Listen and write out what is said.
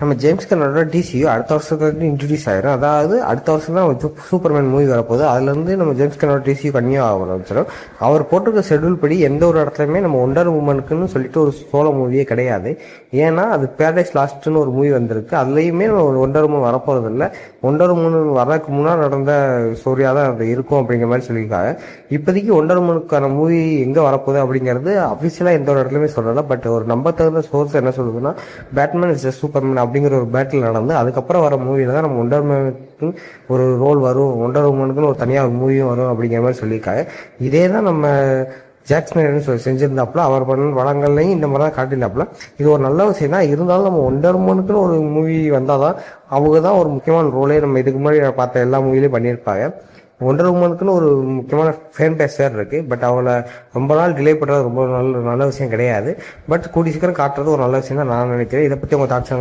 நம்ம ஜேம்ஸ் கன்னோட டிசியு அடுத்த வருஷத்துலேருந்து இன்ட்ரடியூஸ் ஆயிரும். அதாவது அடுத்த வருஷம் தான் சூப்பர்மேன் மூவி வரப்போகுது. அதுலேருந்து நம்ம ஜேம்ஸ் கன்னோட டிசியு கன்னியூ ஆரம்பிச்சிடும். அவர் போட்டிருக்க ஷெட்யூல் படி எந்த ஒரு இடத்துலையுமே நம்ம ஒண்டர் உமனுக்குன்னு சொல்லிட்டு ஒரு சோலோ மூவியே கிடையாது. ஏன்னா அது பேரடைஸ் லாஸ்ட்னு ஒரு மூவி வந்திருக்கு. அதுலேயுமே நம்ம ஒண்டர் உமன் வரப்போகிறது இல்லை. ஒண்டர் உமன் வரதுக்கு முன்னாடி நடந்த ஸ்டோரியாக தான் அது இருக்கும் அப்படிங்கிற மாதிரி சொல்லியிருக்காங்க. இப்போதைக்கு ஒண்டர் உமனுக்கான மூவி எங்கே வரப்போகுது அப்படிங்கிறது அஃபிஷியலாக எந்த ஒரு இடத்துலையுமே சொல்லலை. பட் ஒரு நம்ப தகுந்த சோர்ஸ் என்ன சொல்லுதுன்னா, பேட்மேன் இஸ் சூப்பர்மேன் அப்படிங்கிற ஒரு பேட்டில் நடந்து அதுக்கப்புறம் வர மூவியில தான் நம்ம ஒண்டர் உமனுக்கு ஒரு ரோல் வரும், ஒண்டர் உமனுக்குன்னு ஒரு தனியாக ஒரு மூவியும் வரும் அப்படிங்கிற மாதிரி சொல்லியிருக்காங்க. இதே தான் நம்ம ஜாக் ஸ்னைடர்னு செஞ்சிருந்தாப்புல, அவர் பண்ண படங்கள்லையும் இந்த மாதிரி தான் காட்டியிருந்தாப்புல. இது ஒரு நல்ல விஷயம் தான். இருந்தாலும் நம்ம ஒண்டர் உமனுக்குன்னு ஒரு மூவி வந்தால் தான் அவங்க தான் ஒரு முக்கியமான ரோலே நம்ம இதுக்கு முன்னாடி பார்த்த எல்லா மூவிலையும் பண்ணியிருப்பாங்க. ஒண்டர் உமனுக்குன்னு ஒரு முக்கியமான ஃபேன் பேஸ் வேறு இருக்குது. பட் அவங்கள ரொம்ப நாள் டிலே பண்ணுறது ரொம்ப நல்ல விஷயம் கிடையாது. பட் கூடி சீக்கிரம் காட்டுறது ஒரு நல்ல விஷயம் தான் நான் நினைக்கிறேன். இதை பற்றி உங்கள் தாட்ஸ்